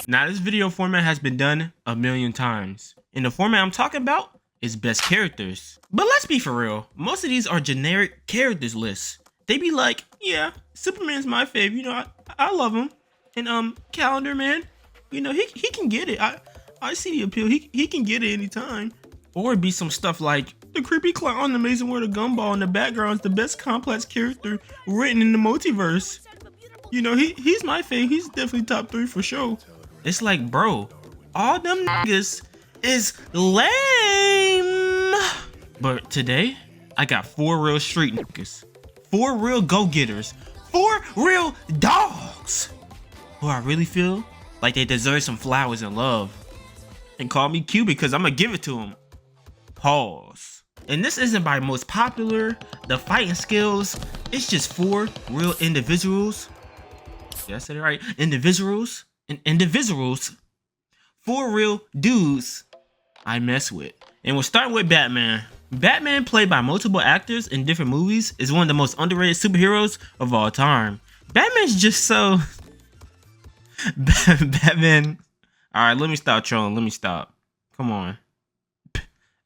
Now this video format has been done a million times, and the format I'm talking about is best characters. But let's be for real, most of these are generic characters lists. They be like, yeah, Superman's my fave, you know, I love him. And Calendar Man, you know, he can get it. I see the appeal, he can get it anytime. Or it'd be some stuff like, the creepy clown, the Amazing World of Gumball in the background is the best complex character written in the multiverse. You know, he's my fave, he's definitely top 3 for sure. It's like, bro, all them niggas is lame. But today, I got 4 real street niggas, 4 real go-getters, 4 real dogs who I really feel like they deserve some flowers and love. And call me Q because I'm gonna give it to them. Pause. And this isn't by most popular, the fighting skills. It's just 4 real individuals. Did I say it right? Individuals. 4 real dudes I mess with. And we're starting with Batman. Batman, played by multiple actors in different movies, is one of the most underrated superheroes of all time. Batman's just so... Batman... Alright, let me stop trolling. Let me stop. Come on.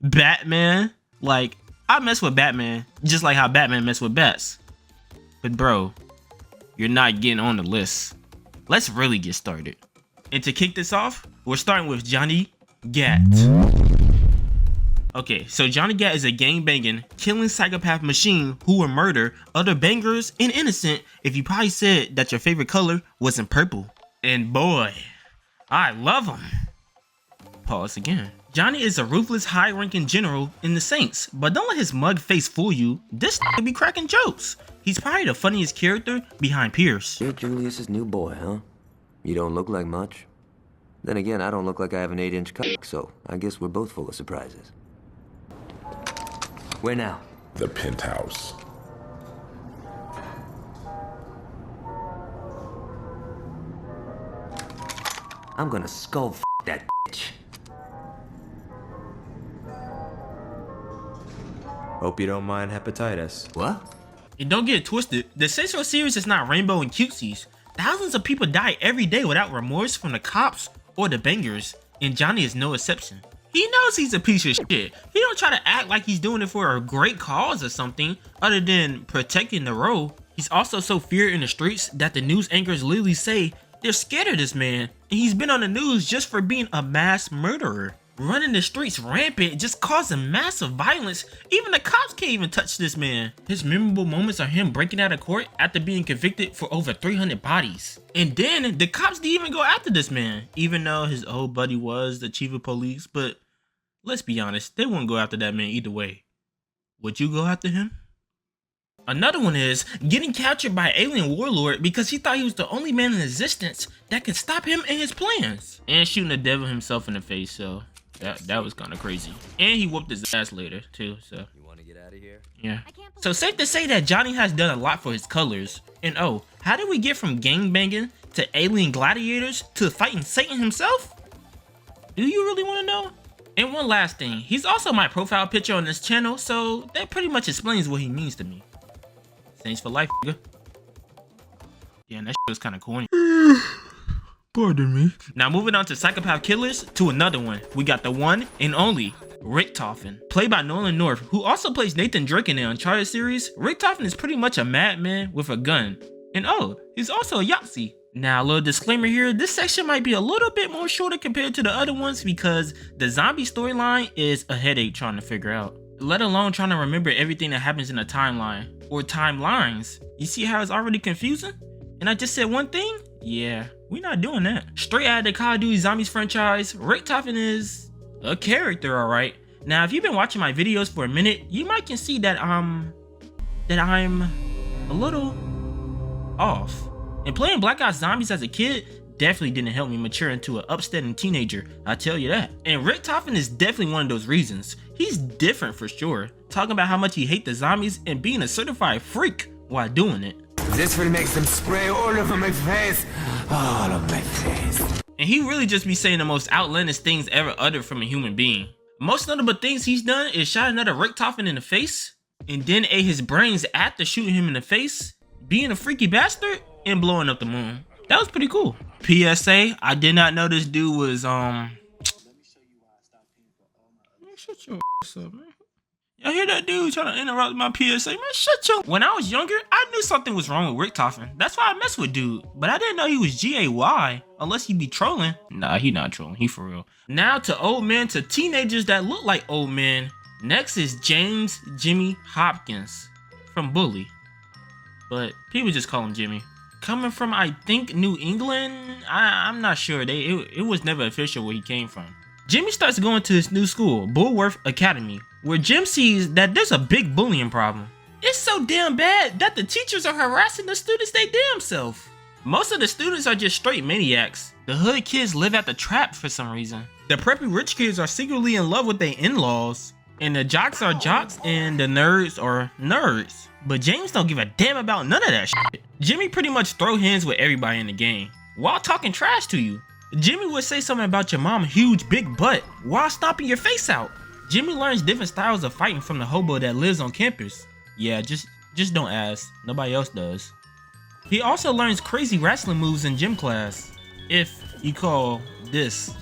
Batman? Like, I mess with Batman just like how Batman mess with bats. But bro, you're not getting on the list. Let's really get started. And to kick this off, we're starting with Johnny Gat. Okay, so Johnny Gat is a gang-banging, killing psychopath machine who will murder other bangers and innocent if you probably said that your favorite color wasn't purple. And boy, I love him. Pause again. Johnny is a ruthless, high-ranking general in the Saints, but don't let his mug face fool you. This could be cracking jokes. He's probably the funniest character behind Pierce. You're Julius's new boy, huh? You don't look like much. Then again, I don't look like I have an 8-inch cock, so I guess we're both full of surprises. Where now? The penthouse. I'm gonna skull that bitch. Hope you don't mind hepatitis. What? And don't get it twisted, the Central series is not rainbow and cutesies. Thousands of people die every day without remorse from the cops or the bangers, and Johnny is no exception. He knows he's a piece of shit. He don't try to act like he's doing it for a great cause or something other than protecting the road. He's also so feared in the streets that the news anchors literally say they're scared of this man, and he's been on the news just for being a mass murderer. Running the streets rampant, just causing massive violence. Even the cops can't even touch this man. His memorable moments are him breaking out of court after being convicted for over 300 bodies. And then the cops didn't even go after this man, even though his old buddy was the chief of police. But let's be honest, they wouldn't go after that man either way. Would you go after him? Another one is getting captured by an alien warlord because he thought he was the only man in existence that could stop him and his plans. And shooting the devil himself in the face, so that was kind of crazy. And he whooped his ass later too, so. You want to get out of here? Yeah. So safe to say that Johnny has done a lot for his colors. And oh, how did we get from gangbanging to alien gladiators to fighting Satan himself? Do you really want to know? And one last thing, he's also my profile picture on this channel, so that pretty much explains what he means to me. Saints for life, nigga. Yeah, that shit was kind of corny. Pardon me. Now moving on to psychopath killers, to another one. We got the one and only Richtofen, played by Nolan North, who also plays Nathan Drake in the Uncharted series. Richtofen is pretty much a madman with a gun. And oh, he's also a Yahtzee. Now a little disclaimer here, this section might be a little bit more shorter compared to the other ones because the zombie storyline is a headache trying to figure out. Let alone trying to remember everything that happens in a timeline, or timelines. You see how it's already confusing? And I just said one thing? Yeah, we're not doing that. Straight out of the Call of Duty Zombies franchise, Richtofen is a character, alright. Now, if you've been watching my videos for a minute, you might can see that I'm a little off. And playing Black Ops Zombies as a kid definitely didn't help me mature into an upstanding teenager, I tell you that. And Richtofen is definitely one of those reasons. He's different for sure, talking about how much he hates the zombies and being a certified freak while doing it. This will make them spray all over my face. All of my face. And he really just be saying the most outlandish things ever uttered from a human being. Most notable things he's done is shot another Richtofen in the face, and then ate his brains after shooting him in the face, being a freaky bastard, and blowing up the moon. That was pretty cool. PSA, I did not know this dude was shut your ass up, man. Y'all hear that dude trying to interrupt my PSA? Man, shut your... When I was younger, I knew something was wrong with Richtofen. That's why I messed with dude. But I didn't know he was GAY. Unless he be trolling. Nah, he not trolling. He for real. Now to old men to teenagers that look like old men. Next is James Jimmy Hopkins from Bully. But people just call him Jimmy. Coming from, I think, New England? I'm not sure. It was never official where he came from. Jimmy starts going to his new school, Bullworth Academy, where Jim sees that there's a big bullying problem. It's so damn bad that the teachers are harassing the students they damn self. Most of the students are just straight maniacs. The hood kids live at the trap for some reason. The preppy rich kids are secretly in love with their in-laws. And the jocks are jocks and the nerds are nerds. But James don't give a damn about none of that shit. Jimmy pretty much throw hands with everybody in the game while talking trash to you. Jimmy would say something about your mom's huge big butt while stomping your face out. Jimmy learns different styles of fighting from the hobo that lives on campus. Yeah, just don't ask. Nobody else does. He also learns crazy wrestling moves in gym class. If you call this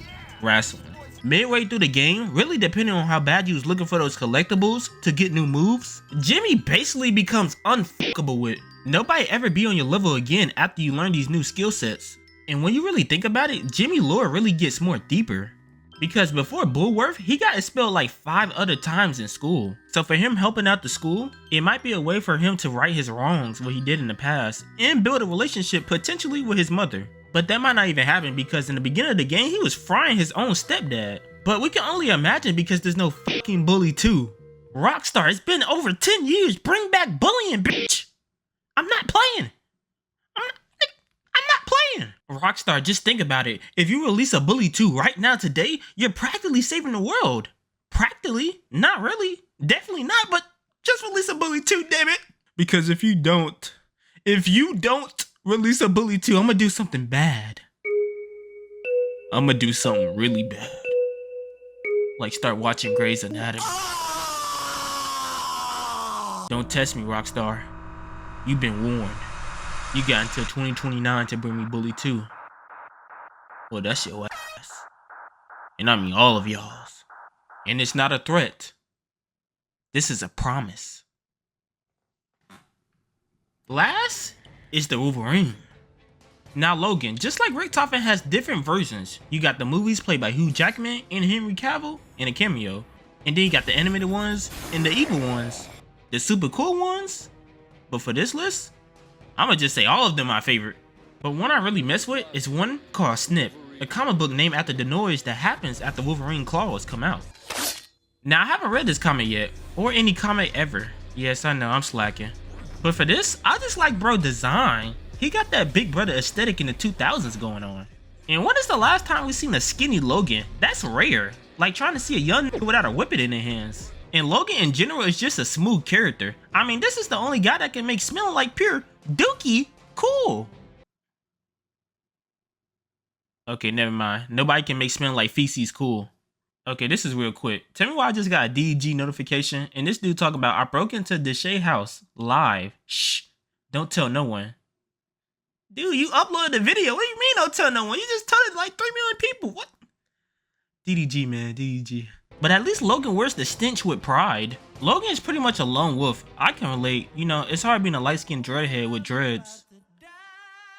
wrestling. Midway through the game, really depending on how bad you was looking for those collectibles to get new moves, Jimmy basically becomes unfuckable with. Nobody ever be on your level again after you learn these new skill sets. And when you really think about it, Jimmy lore really gets more deeper. Because before Bullworth, he got expelled like 5 other times in school. So for him helping out the school, it might be a way for him to right his wrongs, what he did in the past, and build a relationship potentially with his mother. But that might not even happen because in the beginning of the game, he was frying his own stepdad. But we can only imagine because there's no fucking Bully 2. Rockstar, it's been over 10 years, bring back bullying, bitch! I'm not playing! I'm not playing! Rockstar, just think about it. If you release a Bully 2 right now today, you're practically saving the world. Practically? Not really. Definitely not, but just release a Bully 2, damn it! Because if you don't release a Bully 2, I'm gonna do something bad. I'm gonna do something really bad. Like start watching Grey's Anatomy. Don't test me, Rockstar. You've been warned. You got until 2029 to bring me Bully 2. Well, that's your ass. And I mean all of y'all's. And it's not a threat. This is a promise. Last is the Wolverine. Now Logan, just like Richtofen has different versions. You got the movies played by Hugh Jackman and Henry Cavill in a cameo. And then you got the animated ones and the evil ones. The super cool ones. But for this list, I'ma just say all of them my favorite. But one I really mess with is one called Snip, a comic book named after the noise that happens after Wolverine claws come out. Now I haven't read this comic yet, or any comic ever. Yes, I know, I'm slacking. But for this, I just like bro design. He got that Big Brother aesthetic in the 2000s going on. And when is the last time we seen a skinny Logan? That's rare. Like trying to see a young nigga without a whippet in their hands. And Logan in general is just a smooth character. I mean, this is the only guy that can make smelling like pure dookie cool. Okay, never mind. Nobody can make smelling like feces cool. Okay, this is real quick. Tell me why I just got a DG notification and this dude talk about I broke into Deshae house live. Shh, don't tell no one. Dude, you uploaded the video. What do you mean don't tell no one? You just told it like 3 million people. What? DDG, man, DDG. But at least Logan wears the stench with pride. Logan is pretty much a lone wolf. I can relate. You know, it's hard being a light-skinned dreadhead with dreads.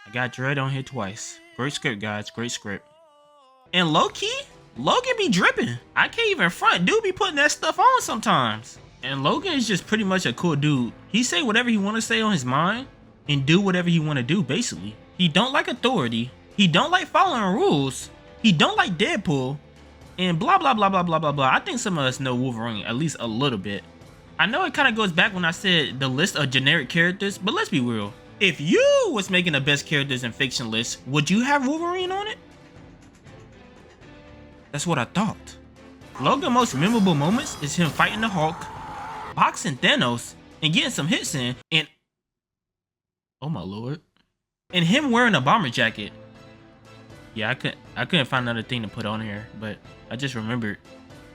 I got dread on here twice. Great script, guys. Great script. And low-key, Logan be dripping. I can't even front. Dude be putting that stuff on sometimes. And Logan is just pretty much a cool dude. He say whatever he want to say on his mind and do whatever he want to do, basically. He don't like authority. He don't like following rules. He don't like Deadpool. And blah, blah, blah, blah, blah, blah, blah. I think some of us know Wolverine at least a little bit. I know it kind of goes back when I said the list of generic characters, but let's be real. If you was making the best characters in fiction list, would you have Wolverine on it? That's what I thought. Logan's most memorable moments is him fighting the Hulk, boxing Thanos, and getting some hits in, and oh my lord, and him wearing a bomber jacket. Yeah, I couldn't find another thing to put on here, but I just remembered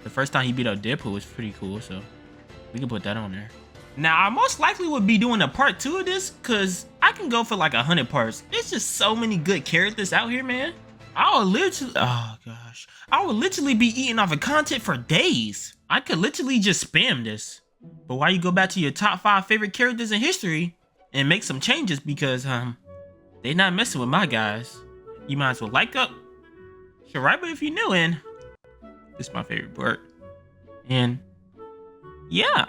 the first time he beat up Deadpool was pretty cool, so we can put that on there. Now, I most likely would be doing a part 2 of this, cause I can go for like 100 parts. There's just so many good characters out here, man. I would literally be eating off of content for days. I could literally just spam this. But why you go back to your top 5 favorite characters in history and make some changes because they not messing with my guys. You might as well like up, subscribe if you're new, and this is my favorite part. And yeah.